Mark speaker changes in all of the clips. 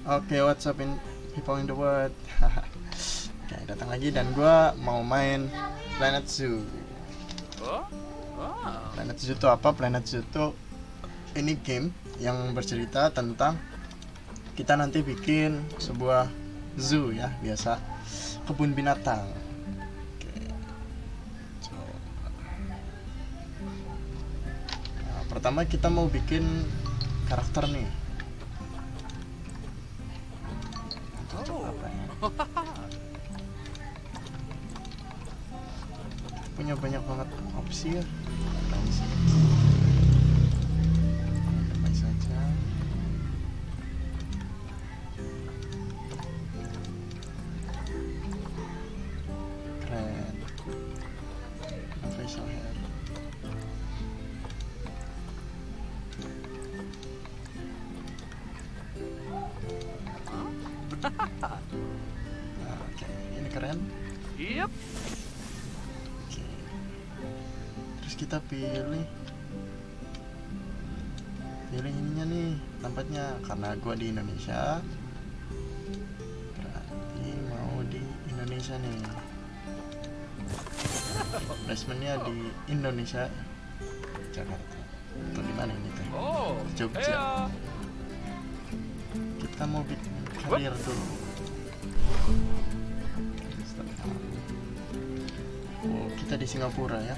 Speaker 1: Oke, what's up in people in the world? Oke, datang lagi dan gue mau main Planet Zoo. Planet Zoo itu apa? Planet Zoo itu ini game yang bercerita tentang kita nanti bikin sebuah zoo ya, biasa kebun binatang. Oke, coba. Nah, pertama kita mau bikin karakter nih. Apa ya? Punya banyak banget opsi ya. Damai saja. Keren. Facial hair. Nah, oke, ini keren.
Speaker 2: Yep.
Speaker 1: Oke. Terus kita pilih ininya nih tempatnya, karena gua di Indonesia berarti mau di Indonesia nih, placementnya di Indonesia, Jakarta atau di mana ini teh?
Speaker 2: Oh,
Speaker 1: Jogja. Kita mau bikin karir dulu. Oh, kita di Singapura ya.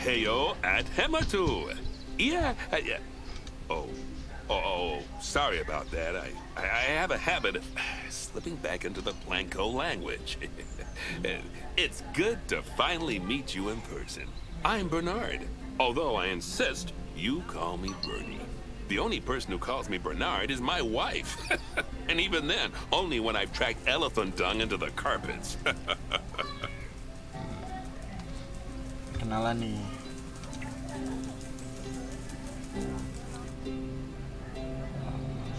Speaker 3: Heyo at Hematu. Yeah. Oh, sorry about that. I have a habit of slipping back into the Blanco language. It's good to finally meet you in person. I'm Bernard, although I insist you call me Bernie. The only person who calls me Bernard is my wife. And even then, only when I've tracked elephant dung into the carpets.
Speaker 1: Kenalan nih.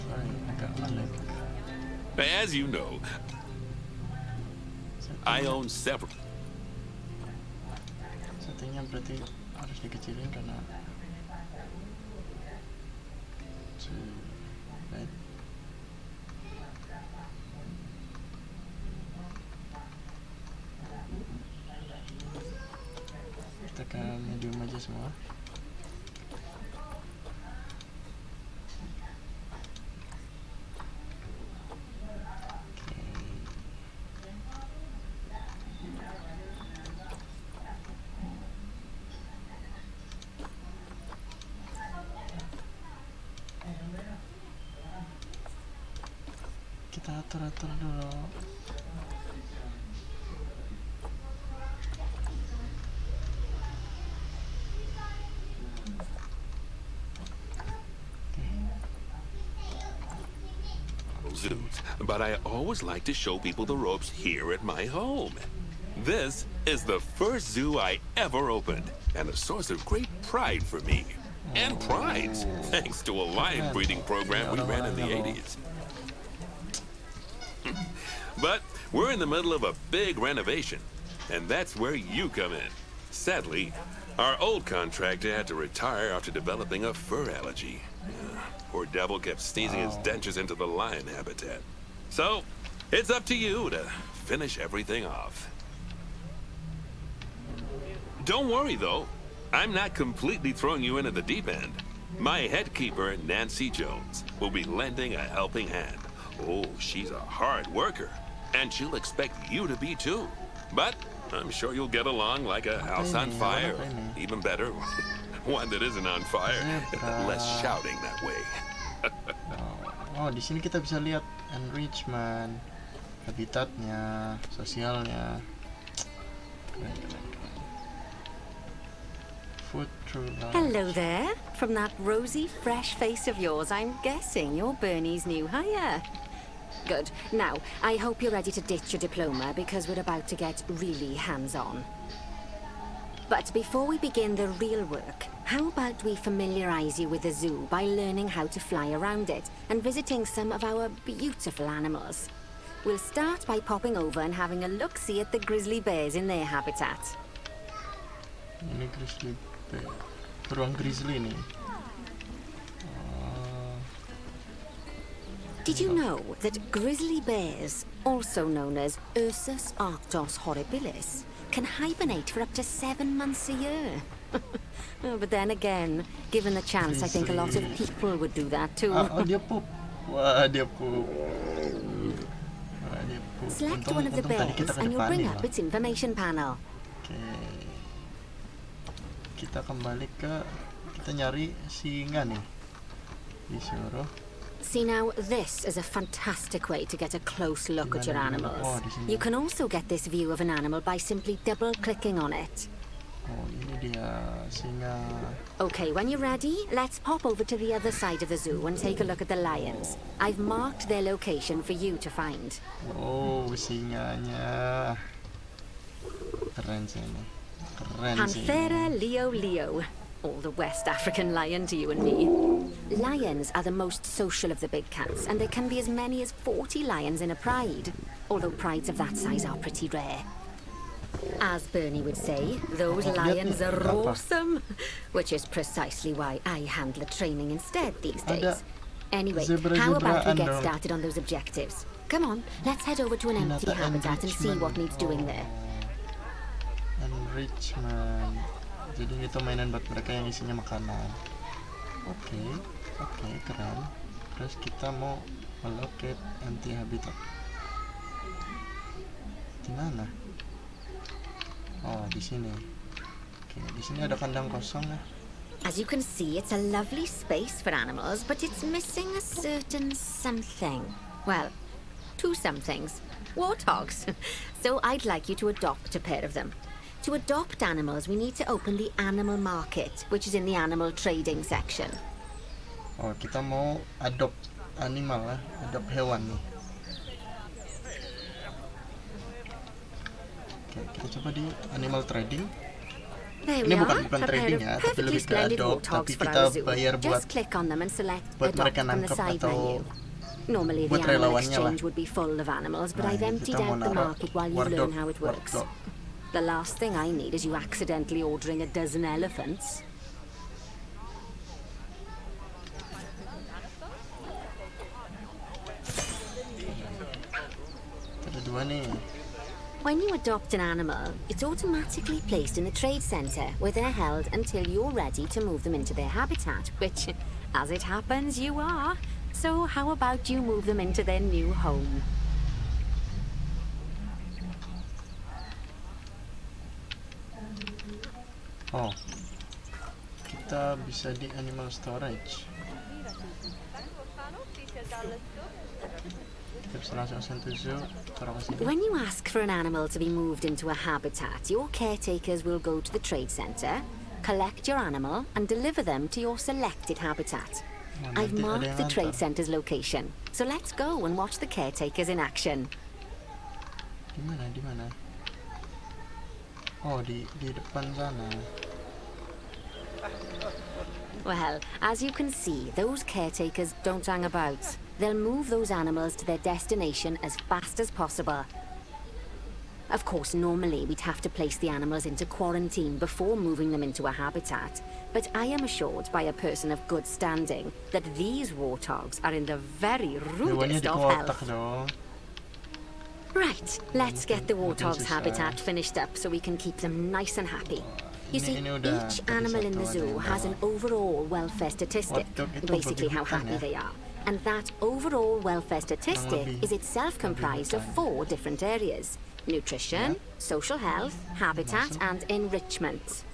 Speaker 1: Sorry, agak melek.
Speaker 3: As you know, I own several.
Speaker 1: Settingnya berarti harus dikecilin karena right. Kita ke medium aja semua. kita atur dulu.
Speaker 3: Zoos, but I always like to show people the ropes here at my home. This is the first zoo I ever opened, and a source of great pride for me. And prides, thanks to a lion breeding program we ran in the 80s. But we're in the middle of a big renovation, and that's where you come in. Sadly, our old contractor had to retire after developing a fur allergy. Poor devil kept sneezing his dentures into the lion habitat. So, it's up to you to finish everything off. Don't worry, though. I'm not completely throwing you into the deep end. My head keeper, Nancy Jones, will be lending a helping hand. Oh, she's a hard worker, and she'll expect you to be too. But I'm sure you'll get along like a house on fire. Even better, one that isn't on fire. Less shouting that way.
Speaker 1: Oh, di sini kita bisa lihat enrichment, habitatnya, sosialnya. Keren. Food through life.
Speaker 2: Hello there. From that rosy, fresh face of yours, I'm guessing you're Bernie's new hire. Good. Now, I hope you're ready to ditch your diploma because we're about to get really hands-on. But before we begin the real work, how about we familiarize you with the zoo by learning how to fly around it and visiting some of our beautiful animals? We'll start by popping over and having a look-see at the grizzly bears in their habitat.
Speaker 1: Ini grizzly bear, beruang grizzly nih.
Speaker 2: Did you know that grizzly bears, also known as Ursus arctos horribilis, can hibernate for up to 7 months a year? Oh, but then again, given the chance, I think a lot of people would do that too.
Speaker 1: Oh, dia pup. Wah, dia pup.
Speaker 2: Select one of the bears and you'll bring up its information panel.
Speaker 1: Oke. Kita kembali ke, kita nyari singa nih. Disuruh.
Speaker 2: See now, this is a fantastic way to get a close look at your animals. You can also get this view of an animal by simply double-clicking on it.
Speaker 1: Oh, ini dia singa.
Speaker 2: Okay, when you're ready, let's pop over to the other side of the zoo and take a look at the lions. I've marked their location for you to find.
Speaker 1: Oh, singanya. Keren sih ini. Keren sih.
Speaker 2: Panthera leo. Or the West African lion to you and me. Lions are the most social of the big cats, and there can be as many as 40 lions in a pride, although prides of that size are pretty rare. As Bernie would say, those lions are awesome, which is precisely why I handle training instead these days. Anyway, how about we get started on those objectives? Come on, let's head over to an empty habitat and see what needs doing there.
Speaker 1: Enrichment. Jadi itu mainan buat mereka yang isinya makanan. Oke, keren. Terus kita mau allocate empty habitat. Di mana? Oh, di sini. Oke, di sini ada kandang kosong ya.
Speaker 2: As you can see, it's a lovely space for animals, but it's missing a certain something. Well, two somethings. Warthogs. So I'd like you to adopt a pair of them. To adopt animals, we need to open the animal market, which is in the animal trading section.
Speaker 1: Oh, kita mau adopt animal ya, adopt hewan nih. Oke, kita coba di animal trading. Ini bukan trading ya, tapi lebih ke adopt, tapi kita bayar buat mereka nangkep atau
Speaker 2: Normally the animal exchange would be full of animals, but I've emptied out the market while you learn how it works. The last thing I need is you accidentally ordering a dozen elephants.
Speaker 1: Ada dua nih.
Speaker 2: When you adopt an animal, it's automatically placed in the trade center, where they're held until you're ready to move them into their habitat, which, as it happens, you are. So how about you move them into their new home?
Speaker 1: Oh, kita bisa di animal storage. Kita bisa langsung sentuh zoo. Taruh ke sini.
Speaker 2: When you ask for an animal to be moved into a habitat, your caretakers will go to the trade centre, collect your animal, and deliver them to your selected habitat.
Speaker 1: Nah,
Speaker 2: I've
Speaker 1: nanti ada
Speaker 2: marked
Speaker 1: yang
Speaker 2: the trade
Speaker 1: ngantar.
Speaker 2: centre's location, so let's go and watch the caretakers in action.
Speaker 1: Di mana? Di mana? Oh, di depan sana.
Speaker 2: Well, as you can see, those caretakers don't hang about. They'll move those animals to their destination as fast as possible. Of course, normally we'd have to place the animals into quarantine before moving them into a habitat, but I am assured by a person of good standing that these warthogs are in the very
Speaker 1: Hewannya
Speaker 2: rudest
Speaker 1: di
Speaker 2: of
Speaker 1: kotak
Speaker 2: health.
Speaker 1: dong.
Speaker 2: Right, let's get the
Speaker 1: Mungkin
Speaker 2: warthog's
Speaker 1: susah.
Speaker 2: habitat finished up so we can keep them nice and happy. You see,
Speaker 1: Ini udah
Speaker 2: each
Speaker 1: tadi
Speaker 2: animal in
Speaker 1: satu
Speaker 2: the
Speaker 1: ada
Speaker 2: zoo
Speaker 1: yang
Speaker 2: has an
Speaker 1: bawa.
Speaker 2: overall welfare statistic,
Speaker 1: Warthog itu
Speaker 2: basically
Speaker 1: babi
Speaker 2: how
Speaker 1: hutan
Speaker 2: happy
Speaker 1: ya?
Speaker 2: they are. And that overall welfare statistic
Speaker 1: lebih
Speaker 2: is itself
Speaker 1: babi
Speaker 2: comprised of
Speaker 1: hutan.
Speaker 2: 4 different areas: nutrition, social health, habitat,
Speaker 1: Masuk.
Speaker 2: and enrichment.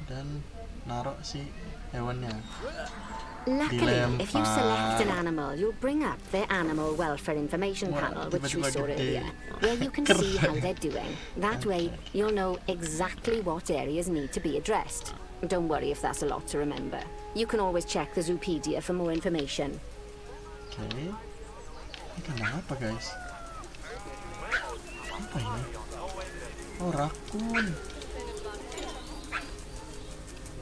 Speaker 1: Dan naruh si hewannya.
Speaker 2: Luckily, if you select an
Speaker 1: Dilempar.
Speaker 2: animal, you'll bring up their animal welfare information
Speaker 1: Wah,
Speaker 2: panel, which we
Speaker 1: tiba-tiba
Speaker 2: saw
Speaker 1: gede.
Speaker 2: earlier, where you can see how
Speaker 1: Keren.
Speaker 2: they're doing. That way, you'll know exactly what areas need to be addressed. Don't worry if that's a lot to remember. You can always check the Zoopedia for more information.
Speaker 1: Oke. Ini kenapa guys? Apa ini? Oh, rakun.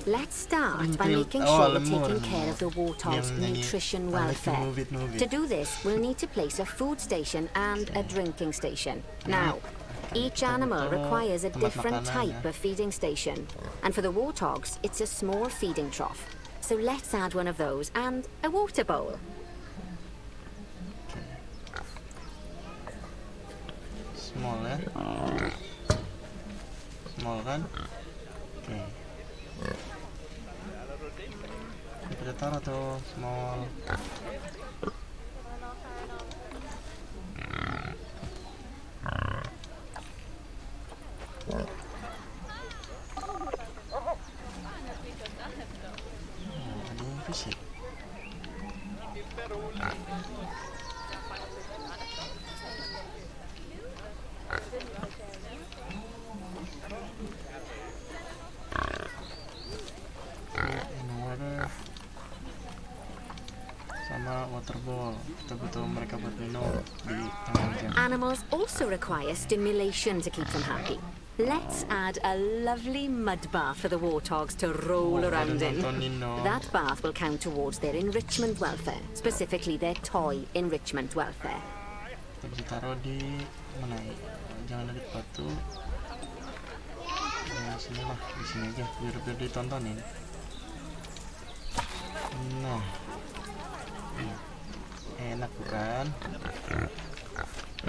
Speaker 2: Let's start by
Speaker 1: Rintil-
Speaker 2: making
Speaker 1: oh,
Speaker 2: sure we're
Speaker 1: lemur,
Speaker 2: taking care
Speaker 1: lemur.
Speaker 2: of the warthog's
Speaker 1: Yang nyanyi,
Speaker 2: nutrition
Speaker 1: I like to
Speaker 2: welfare.
Speaker 1: move it, move it.
Speaker 2: To do this, we'll need to place a food station and a drinking station. Now, each animal
Speaker 1: butuh
Speaker 2: requires a
Speaker 1: tempat
Speaker 2: different
Speaker 1: makanan,
Speaker 2: type
Speaker 1: ya.
Speaker 2: of feeding station. And for the warthogs, it's a small feeding trough. So let's add one of those and a water bowl.
Speaker 1: Small ya. Small kan? Oke. Kita taruh tuh small. Oh, ada yang fisik. In water sama water ball. Kita butuh mereka buat minum di tengah hujan.
Speaker 2: Animals also require stimulation to keep them happy. Let's add a lovely mud bath for the warthogs to roll
Speaker 1: Oh,
Speaker 2: around
Speaker 1: ada
Speaker 2: in.
Speaker 1: nontonin dong.
Speaker 2: That bath will count towards their enrichment welfare, specifically their toy enrichment welfare.
Speaker 1: Kita bisa taruh di mana ya? Jangan dekat batu. Ya, sini lah, di sini aja biar ditontonin. Nah, enak bukan?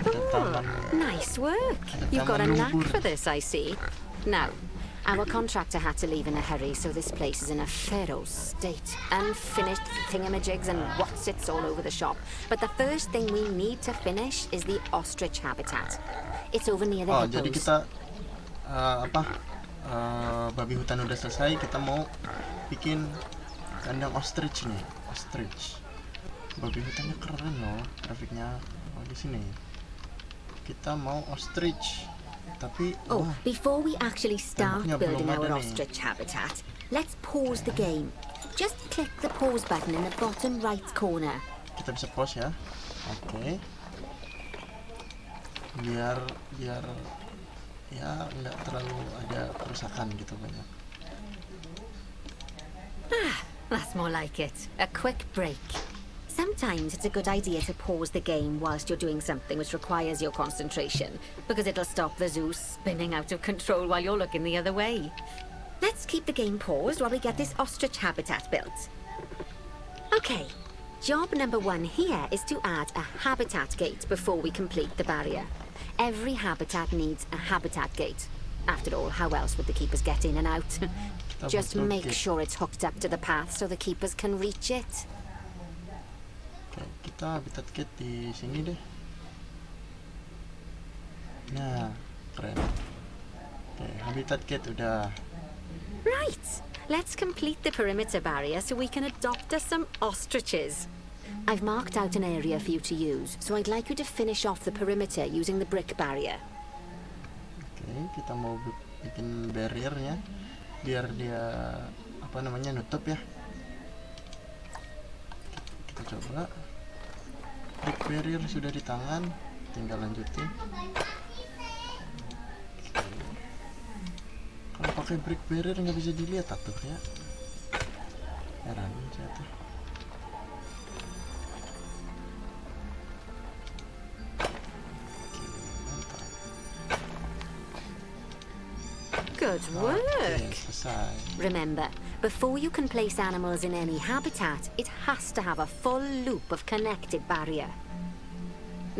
Speaker 1: Ada taman.
Speaker 2: Nice work. You've got a
Speaker 1: taman
Speaker 2: knack
Speaker 1: lumpur.
Speaker 2: for this, I see. Now, our contractor had to leave in a hurry, so this place is in a feral state. Unfinished thingamajigs and whatsits all over the shop. But the first thing we need to finish is the ostrich habitat. It's over near the
Speaker 1: Oh,
Speaker 2: hippos.
Speaker 1: jadi kita babi hutan udah selesai, kita mau bikin kandang ostrich nih. Ostrich. Babi hutannya keren loh, grafiknya. Oh, di sini. Kita mau ostrich. Tapi
Speaker 2: Oh,
Speaker 1: wah,
Speaker 2: before we actually start
Speaker 1: Temboknya
Speaker 2: building
Speaker 1: belum
Speaker 2: our
Speaker 1: ada nih.
Speaker 2: ostrich habitat, let's pause the game. Just click the pause button in the bottom right corner.
Speaker 1: kita bisa pause ya. Oke. Biar ya nggak terlalu ada kerusakan gitu banyak.
Speaker 2: That's more like it. A quick break. Sometimes it's a good idea to pause the game whilst you're doing something which requires your concentration, because it'll stop the zoo spinning out of control while you're looking the other way. Let's keep the game paused while we get this ostrich habitat built. Okay, job number 1 here is to add a habitat gate before we complete the barrier. Every habitat needs a habitat gate. After all, how else would the keepers get in and out? Just
Speaker 1: butuh
Speaker 2: make
Speaker 1: gate.
Speaker 2: sure it's hooked up to the path so the keepers can reach it.
Speaker 1: Oke, kita habitat gate di sini deh. Nah, keren. Oke, habitat gate udah.
Speaker 2: Right, let's complete the perimeter barrier so we can adopt us some ostriches. I've marked out an area for you to use, so I'd like you to finish off the perimeter using the brick barrier.
Speaker 1: Oke, kita mau bikin barriernya biar dia apa namanya nutup ya. Kita coba. Brick barrier sudah di tangan, tinggal lanjutin. Kalau pakai brick barrier nggak bisa dilihat atuh ya. Heran saya tuh.
Speaker 2: Good work.
Speaker 1: Oke, selesai.
Speaker 2: Remember, before you can place animals in any habitat, it has to have a full loop of connected barrier.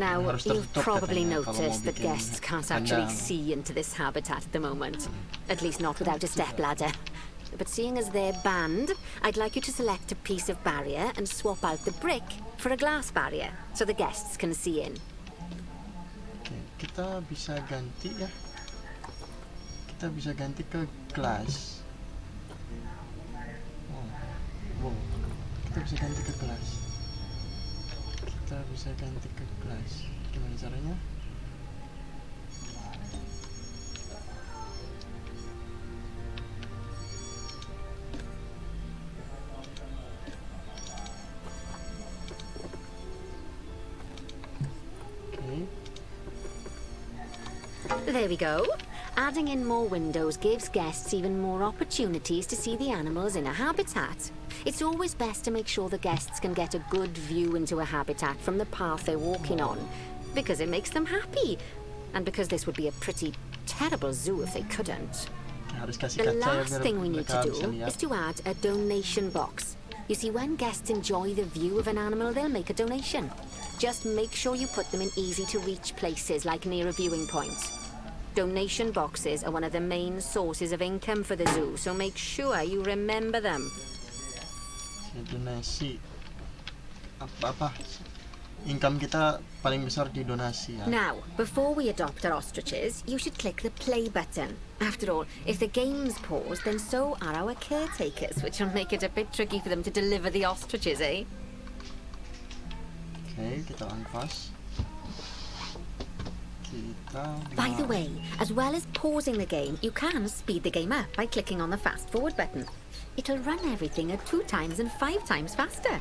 Speaker 2: Now,
Speaker 1: Harus
Speaker 2: you've
Speaker 1: tertutup
Speaker 2: probably
Speaker 1: katanya kalau mau
Speaker 2: noticed that
Speaker 1: bikin
Speaker 2: guests can't actually
Speaker 1: kandang.
Speaker 2: see into this habitat at the moment. At least not without a stepladder. But seeing as they're banned, I'd like you to select a piece of barrier and swap out the brick for a glass barrier, so the guests can see in.
Speaker 1: Oke, kita bisa ganti ya. Kita bisa ganti ke glass. Wow. Kita bisa ganti ke glass. Kita bisa ganti ke glass. Gimana caranya? Oke.
Speaker 2: There we go. Adding in more windows gives guests even more opportunities to see the animals in a habitat. It's always best to make sure the guests can get a good view into a habitat from the path they're walking on, because it makes them happy, and because this would be a pretty terrible zoo if they couldn't.
Speaker 1: Harus kasih
Speaker 2: The
Speaker 1: kaca ya
Speaker 2: last
Speaker 1: biar
Speaker 2: thing we need to
Speaker 1: mereka
Speaker 2: do
Speaker 1: bisa lihat.
Speaker 2: is to add a donation box. You see, when guests enjoy the view of an animal, they'll make a donation. Just make sure you put them in easy-to-reach places, like near a viewing point. Donation boxes are one of the main sources of income for the zoo, so make sure you remember them.
Speaker 1: Donasi apa income kita paling besar di donasi ya.
Speaker 2: Now, before we adopt our ostriches, you should click the play button. After all, if the game's paused, then so are our caretakers, which will make it a bit tricky for them to deliver the ostriches, eh?
Speaker 1: Oke, kita unpause.
Speaker 2: By the way, as well as pausing the game, you can speed the game up by clicking on the fast forward button. It'll run everything at 2 times and 5 times faster.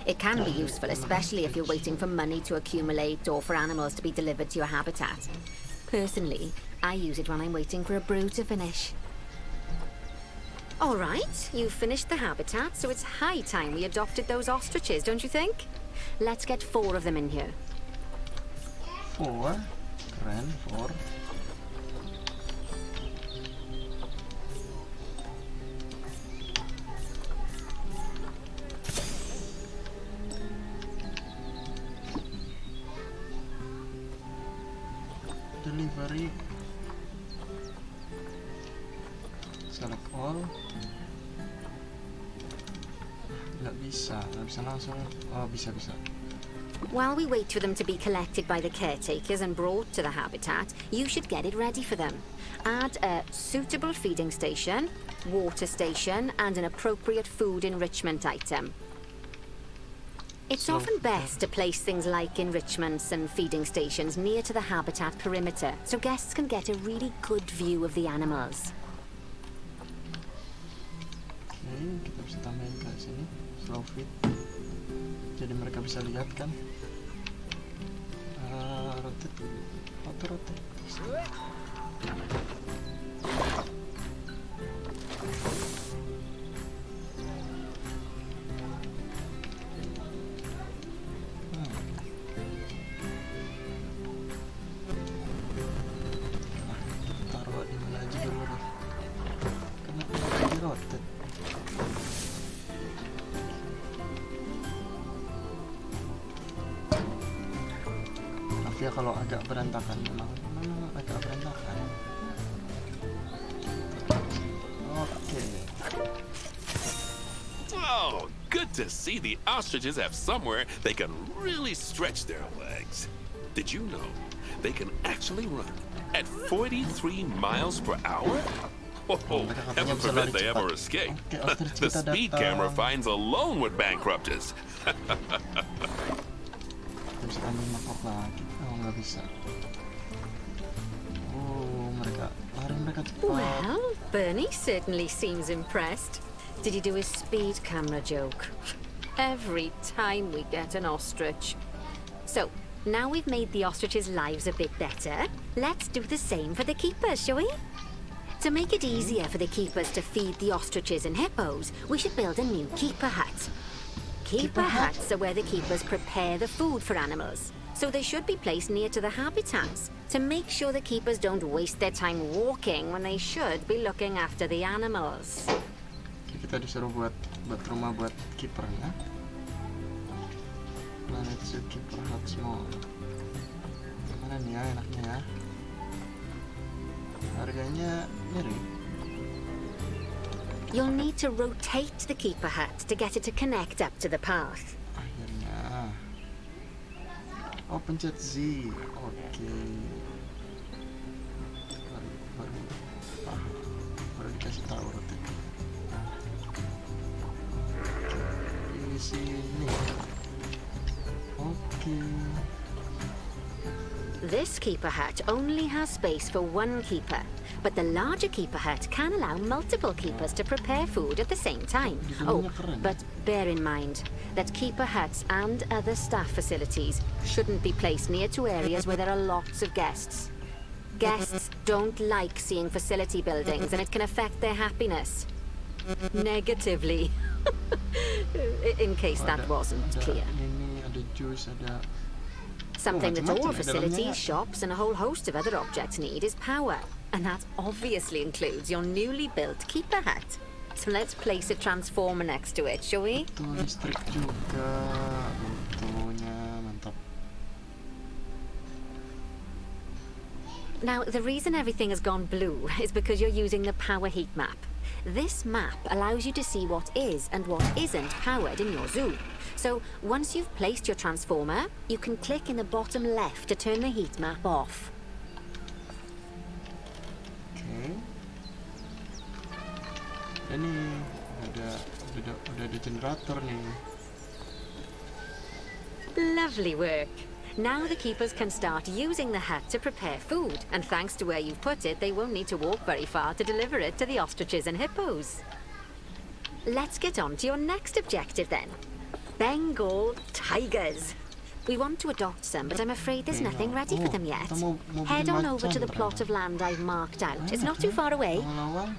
Speaker 2: It can be useful, especially if you're waiting for money to accumulate or for animals to be delivered to your habitat. Personally, I use it when I'm waiting for a brew to finish. All right, you've finished the habitat, so it's high time we adopted those ostriches, don't you think? Let's get 4 of them in here.
Speaker 1: 4, keren 4. Delivery, select all. Nggak bisa langsung. Oh, bisa.
Speaker 2: While we wait for them to be collected by the caretakers and brought to the habitat, you should get it ready for them. Add a suitable feeding station, water station, and an appropriate food enrichment item. It's
Speaker 1: So-
Speaker 2: often best to place things like enrichments and feeding stations near to the habitat perimeter, so guests can get a really good view of the animals.
Speaker 1: Oke, kita bisa tambahin ke sini slow feed, jadi mereka bisa lihat kan. Rotate, auto rotate. Taruh di mana aja dulu deh. Kenapa di rotate? Maaf ya kalau agak berantakan, memang agak berantakan. Oke.
Speaker 3: Oh, good to see the ostriches have somewhere they can really stretch their legs. Did you know they can actually run at 43 miles per hour?
Speaker 1: mereka katanya
Speaker 3: heaven
Speaker 1: bisa lari
Speaker 3: forbid they
Speaker 1: cepat.
Speaker 3: ever escape.
Speaker 1: Oke, ostrich
Speaker 3: The
Speaker 1: kita
Speaker 3: speed camera
Speaker 1: datang.
Speaker 3: finds alone would bankrupt us.
Speaker 1: Kita bisa ambil makhluk lagi. Oh, nggak bisa. Oh, mereka cepat.
Speaker 2: Well, Bernie certainly seems impressed. Did you do his speed camera joke? Every time we get an ostrich. So, now we've made the ostriches' lives a bit better, let's do the same for the keepers, shall we? To make it easier for the keepers to feed the ostriches and hippos, we should build a new keeper hut. Keeper huts are where the keepers prepare the food for animals, so they should be placed near to the habitats to make sure the keepers don't waste their time walking when they should be looking after the animals.
Speaker 1: Oke, kita disuruh buat rumah buat kipernya. Planet Zoo Keeper Hut Small. Mana nih ya enaknya ya? Harganya mirip.
Speaker 2: You'll need to rotate the keeper hut to get it to connect up to the path.
Speaker 1: Akhirnya. Oh, pencet Z. Oke. Baru dikasih tahu rotate. Oke, di sini. Oke.
Speaker 2: This keeper hut only has space for one keeper, but the larger keeper hut can allow multiple keepers to prepare food at the same time. Oh, but bear in mind that keeper huts and other staff facilities shouldn't be placed near to areas where there are lots of guests. Guests don't like seeing facility buildings, and it can affect their happiness negatively. In case that wasn't clear.
Speaker 1: Ini ada jus, ada
Speaker 2: Something that all
Speaker 1: macam-macam ya dalamnya.
Speaker 2: facilities, shops, and a whole host of other objects need is power. And that obviously includes your newly built keeper hut. So let's place a transformer next to it, shall we?
Speaker 1: Tuh listrik juga. Untungnya mantap.
Speaker 2: Now, the reason everything has gone blue is because you're using the power heat map. This map allows you to see what is and what isn't powered in your zoo. So, once you've placed your transformer, you can click in the bottom left to turn the heat map off.
Speaker 1: Oke. Ini udah ada generator nih.
Speaker 2: Lovely work. Now the keepers can start using the hut to prepare food, and thanks to where you've put it, they won't need to walk very far to deliver it to the ostriches and hippos. Let's get on to your next objective then. Bengal tigers. We want to adopt some, but I'm afraid there's nothing ready for them yet. Head on over to the plot of land I've marked out. It's not too far away.
Speaker 1: Awal-awal.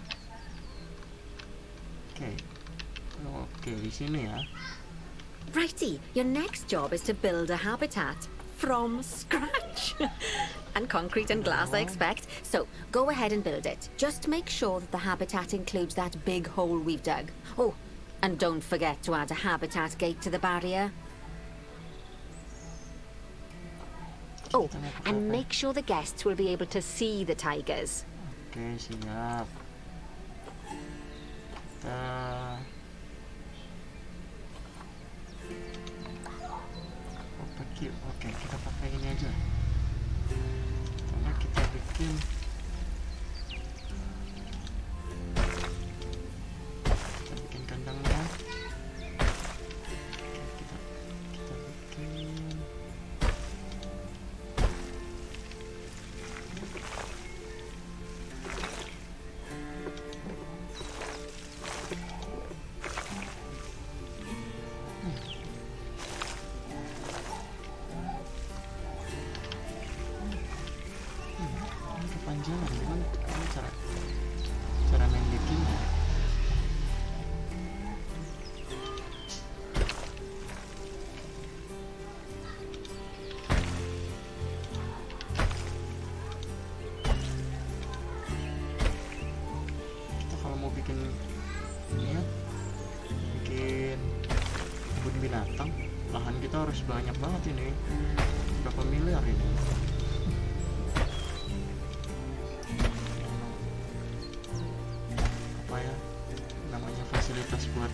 Speaker 1: Oke. Oke, di sini ya.
Speaker 2: Righty, your next job is to build a habitat from scratch. And concrete and glass, I expect. So, go ahead and build it. Just make sure that the habitat includes that big hole we've dug. Oh, and don't forget to add a habitat gate to the barrier. Oh, and make sure the guests will be able to see the tigers.
Speaker 1: Oke, siap. Kita Oke, kita pakai ini aja. Pertama kita bikin kandangnya. Kita bikin kepanjangan. Gimana cara main bikinnya? Kita kalau mau bikin ini ya, bikin kebun binatang, lahan kita harus banyak banget ini. Berapa miliar ini? Fasilitas buat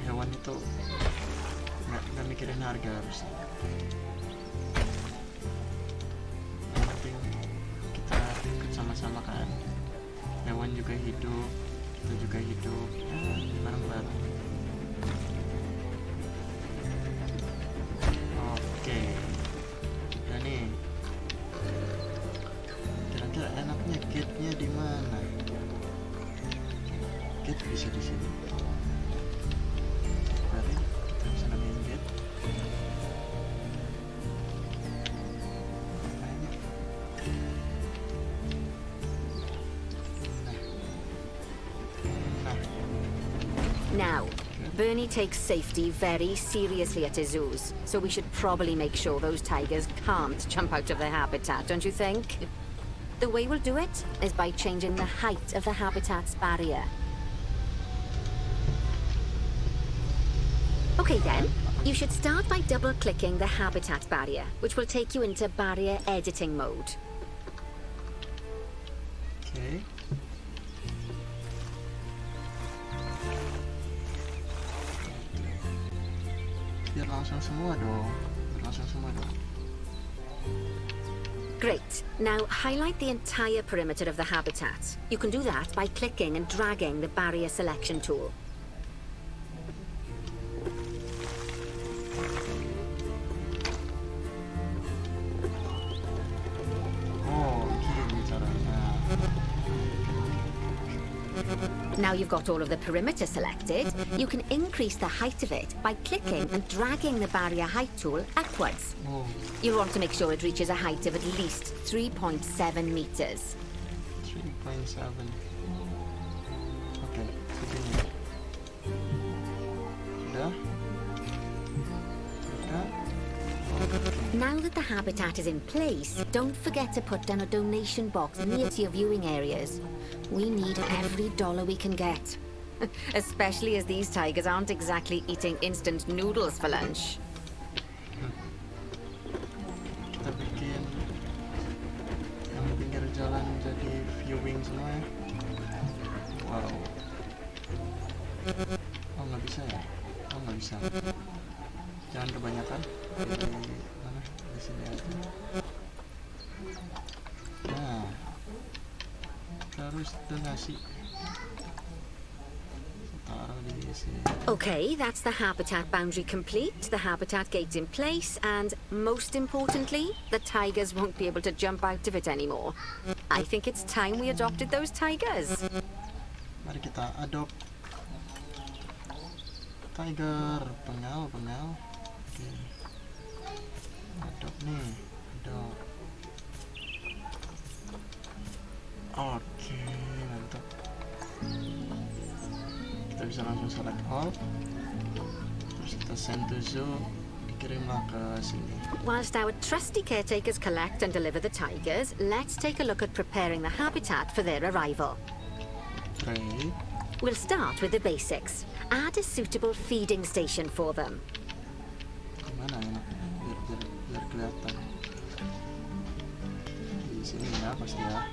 Speaker 1: hewan itu nggak mikirin harga harusnya. Yang penting kita ikut sama-sama kan, hewan lion juga hidup, kita juga hidup, ya bareng-bareng. Oke, udah nih. Kira-kira enaknya gate-nya di mana? Gate bisa di sini. Berarti kita bisa nemuin gate.
Speaker 2: Now, Bernie takes safety very seriously at his zoos, so we should probably make sure those tigers can't jump out of their habitat, don't you think? The way we'll do it is by changing the height of the habitat's barrier. Okay then, you should start by double-clicking the habitat barrier, which will take you into barrier editing mode.
Speaker 1: Oke. Biar langsung semua dong.
Speaker 2: Great. Now highlight the entire perimeter of the habitat. You can do that by clicking and dragging the barrier selection tool.
Speaker 1: Oh, gini caranya.
Speaker 2: Now you've got all of the perimeter selected, you can increase the height of it by clicking and dragging the barrier height tool upwards.
Speaker 1: Oh,
Speaker 2: You'll want to make sure it reaches a height of at least 3.7 meters.
Speaker 1: 3.7. Oke, segini. Udah.
Speaker 2: Now that the habitat is in place, don't forget to put down a donation box near to your viewing areas. We need every dollar we can get. Especially as these tigers aren't exactly eating instant noodles for lunch.
Speaker 1: Kita bikin yang pinggir jalan jadi viewing semua ya. Wow. Oh, nggak bisa ya? Oh, nggak bisa. Jangan kebanyakan. Di mana? Di sini aja. Nah, harus donasi. Taruh di sini.
Speaker 2: Okay, that's the habitat boundary complete, the habitat gate's in place, and most importantly, the tigers won't be able to jump out of it anymore. I think it's time we adopted those tigers.
Speaker 1: Mari kita adopt tiger, pengal. Oke. Adopt nih, adopt. Oke, mantap. Kita bisa langsung select all. Terus kita send to zoo, dikirimlah ke sini.
Speaker 2: Whilst our trusty caretakers collect and deliver the tigers, let's take a look at preparing the habitat for their arrival.
Speaker 1: Tray.
Speaker 2: We'll start with the basics. Add a suitable feeding station for them.
Speaker 1: Gimana enaknya? Biar kelihatan. Di sini ya pasti ya.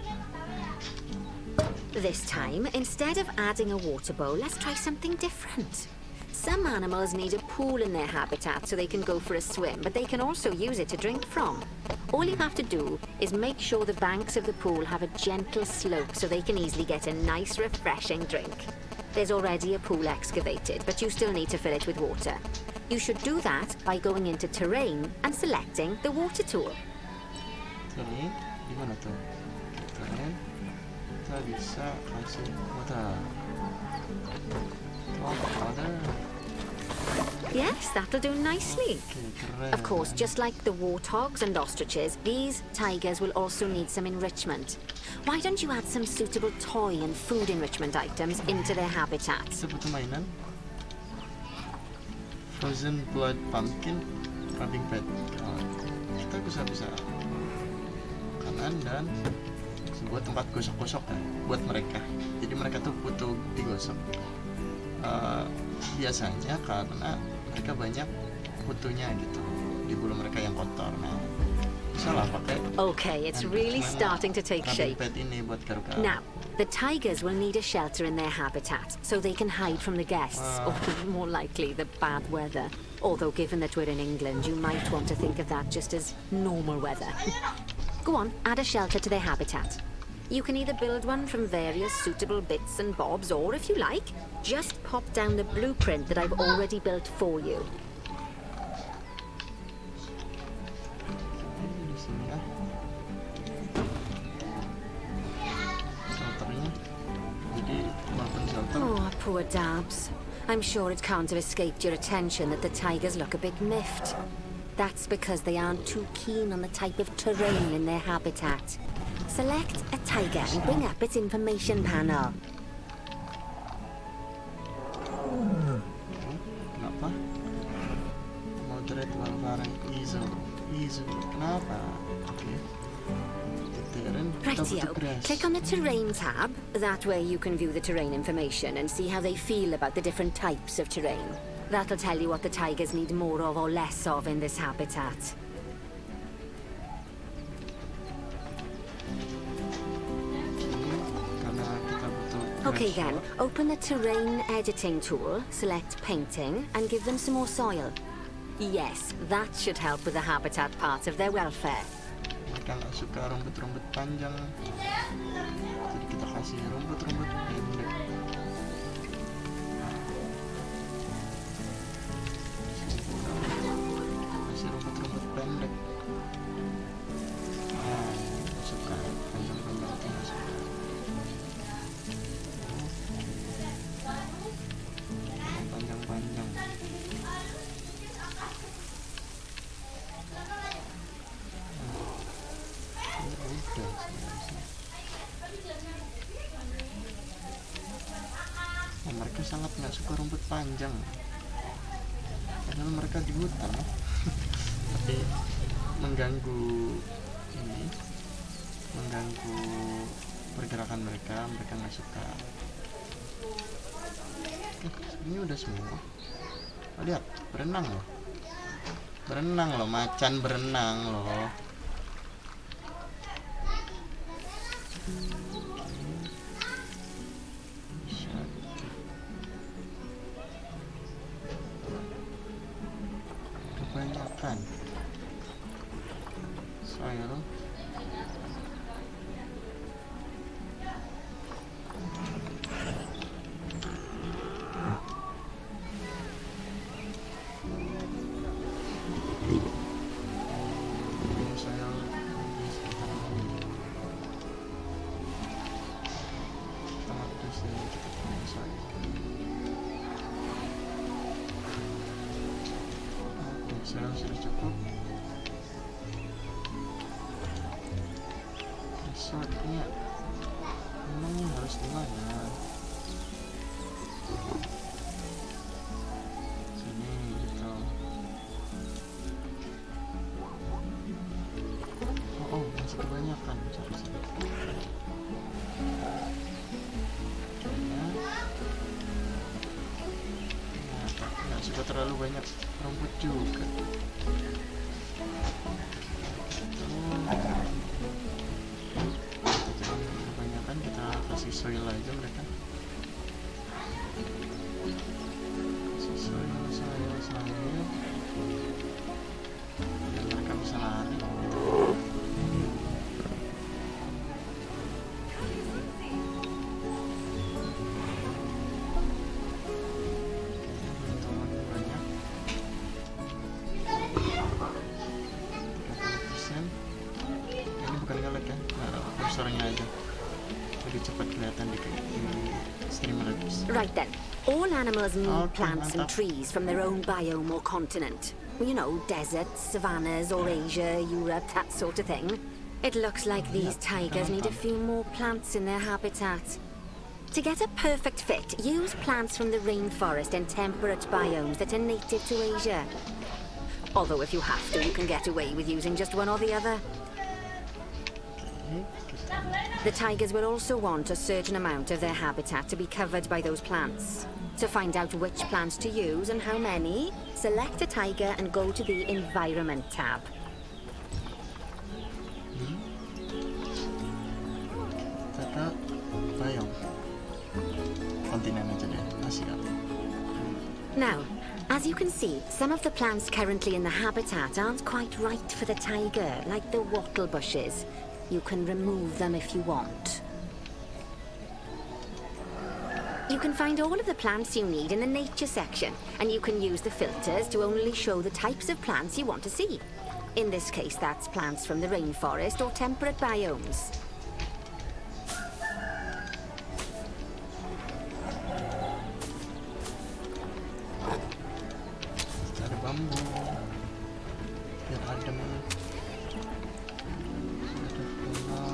Speaker 2: This time, instead of adding a water bowl, let's try something different. Some animals need a pool in their habitat so they can go for a swim, but they can also use it to drink from. All you have to do is make sure the banks of the pool have a gentle slope so they can easily get a nice, refreshing drink. There's already a pool excavated, but you still need to fill it with water. You should do that by going into terrain and selecting the water tool.
Speaker 1: Terus gimana tuh? Terus kita bisa kasih water. Water.
Speaker 2: Yes, that'll do nicely.
Speaker 1: Oke, keren.
Speaker 2: Of course, just like the warthogs and ostriches, these tigers will also need some enrichment. Why don't you add some suitable toy and food enrichment items into their habitats?
Speaker 1: Kita butuh mainan. Frozen blood pumpkin, rubbing pad. Kita bisa makanan dan buat tempat gosok-gosok ya, buat mereka. Jadi mereka tuh butuh digosok. Biasanya karena mereka banyak kutunya gitu di bulu mereka yang kotor. Nah, bisa lah pakai.
Speaker 2: Okay, it's really starting to take
Speaker 1: rubbing
Speaker 2: shape.
Speaker 1: pad ini buat garuk-garuk.
Speaker 2: Now, the tigers will need a shelter in their habitat so they can hide from the guests, or more likely, the bad weather. Although, given that we're in England, you might want to think of that just as normal weather. Go on, add a shelter to their habitat. You can either build one from various suitable bits and bobs, or if you like, just pop down the blueprint that I've already built for you.
Speaker 1: Di sini ya. Shelternya. Jadi walaupun shelter,
Speaker 2: Oh, poor Dabs. I'm sure it can't have escaped your attention that the tigers look a bit miffed. That's because they aren't too keen on the type of terrain in their habitat. Select a tiger and bring up its information panel.
Speaker 1: kenapa? Moderate Valvara Izo. Kenapa? Oke. Terrain, kita butuh
Speaker 2: Rightio.
Speaker 1: grass.
Speaker 2: Click on the terrain tab. That way you can view the terrain information and see how they feel about the different types of terrain. That'll tell you what the tigers need more of or less of in this habitat.
Speaker 1: Karena kita butuh
Speaker 2: Okay
Speaker 1: grass
Speaker 2: then,
Speaker 1: soil.
Speaker 2: open the terrain editing tool, select painting, and give them some more soil. Yes, that should help with the habitat part of their welfare.
Speaker 1: Mereka nggak suka rumput-rumput panjang, jadi kita kasih rumput-rumput pendek. Kasih rumput-rumput pendek. Nah, nggak suka panjang-panjang itu nggak suka. Panjang-panjang. Udah sebenarnya. Oh, mereka sangat nggak suka rumput panjang. Padahal mereka di hutan, ya. Tapi mengganggu ini, mengganggu pergerakan mereka. Mereka nggak suka. Ini udah semua. Oh, lihat, berenang loh. Berenang loh, macan berenang loh. Kebanyakan soil. Soil di sekitar tempat di sini kita punya soil. Soil sudah cukup. Resortnya memang ini harus di mana? Sini gitu. Oh, masih kebanyakan. Cari sini. Nggak suka terlalu banyak rumput juga. Kebanyakan kita kasih soil aja mereka. Kasih soil. Biar mereka bisa lari. Banyak. 30%. Ini bukan nge-lag ya, nah, kursornya aja. Jadi cepat kelihatan di Streamlabs.
Speaker 2: Right then, all animals need
Speaker 1: Okay,
Speaker 2: plants and
Speaker 1: mantap.
Speaker 2: trees from their own biome or continent. You know, deserts, savannas, or Asia, Europe, that sort of thing. It looks like these tigers need a few more plants in their habitat. To get a perfect fit, use plants from the rainforest and temperate biomes that are native to Asia. Although if you have to, you can get away with using just one or the other.
Speaker 1: Oke, kita
Speaker 2: The tigers will also want a certain amount of their habitat to be covered by those plants. To find out which plants to use and how many, select a tiger and go to the Environment tab.
Speaker 1: kita ke biome. Kontinen aja deh, Asia.
Speaker 2: Now, as you can see, some of the plants currently in the habitat aren't quite right for the tiger, like the wattle bushes. You can remove them if you want. You can find all of the plants you need in the nature section, and you can use the filters to only show the types of plants you want to see. In this case, that's plants from the rainforest or temperate biomes.
Speaker 1: Ada bambu biar adem. Ada bunga,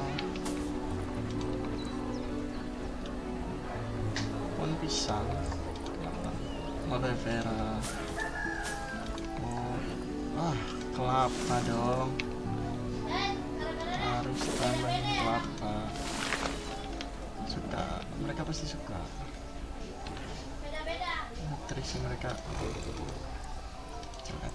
Speaker 1: pohon pisang, aloe vera. Oh, kelapa dong. Harus tambahin kelapa. Suka, mereka pasti suka. Nutrisi mereka jelek.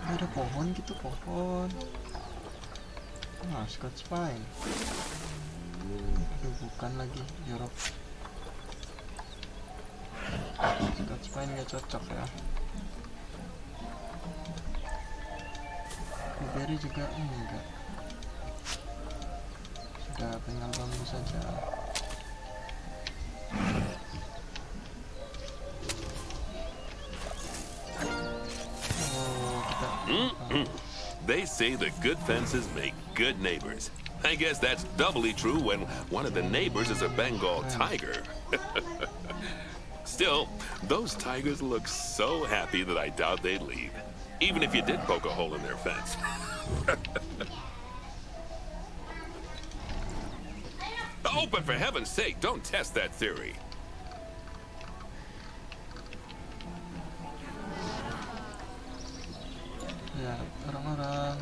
Speaker 1: Ada pohon gitu, pohon. Nah, Scotch pine. Aduh, bukan lagi jorok. Scotch pine nggak cocok ya. Blueberry juga enggak. Sudah tinggal bambu saja.
Speaker 3: They say that good fences make good neighbors. I guess that's doubly true when one of the neighbors is a Bengal tiger. Still, those tigers look so happy that I doubt they'd leave, even if you did poke a hole in their fence. Oh, but for heaven's sake, don't test that theory.
Speaker 1: Ya, orang-orang.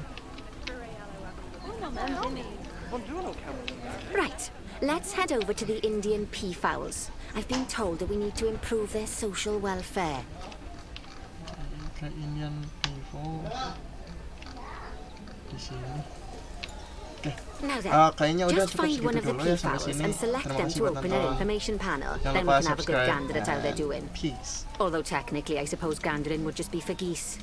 Speaker 2: Right, let's head over to the Indian peafowls. I've been told that we need to improve their social welfare.
Speaker 1: Ke Indian people di sini. Oke.
Speaker 2: Now then,
Speaker 1: Kayaknya udah
Speaker 2: just
Speaker 1: cukup
Speaker 2: find
Speaker 1: segitu
Speaker 2: one of the
Speaker 1: dulu ya sampai
Speaker 2: peafowls
Speaker 1: sini.
Speaker 2: and select
Speaker 1: Terima
Speaker 2: them
Speaker 1: kasih
Speaker 2: to
Speaker 1: buat
Speaker 2: open an
Speaker 1: nonton.
Speaker 2: information panel.
Speaker 1: Jangan
Speaker 2: Then we
Speaker 1: lupa
Speaker 2: can have a good
Speaker 1: subscribe
Speaker 2: gander at how they're
Speaker 1: and
Speaker 2: doing.
Speaker 1: peace.
Speaker 2: Although technically I suppose gandering would just be for geese.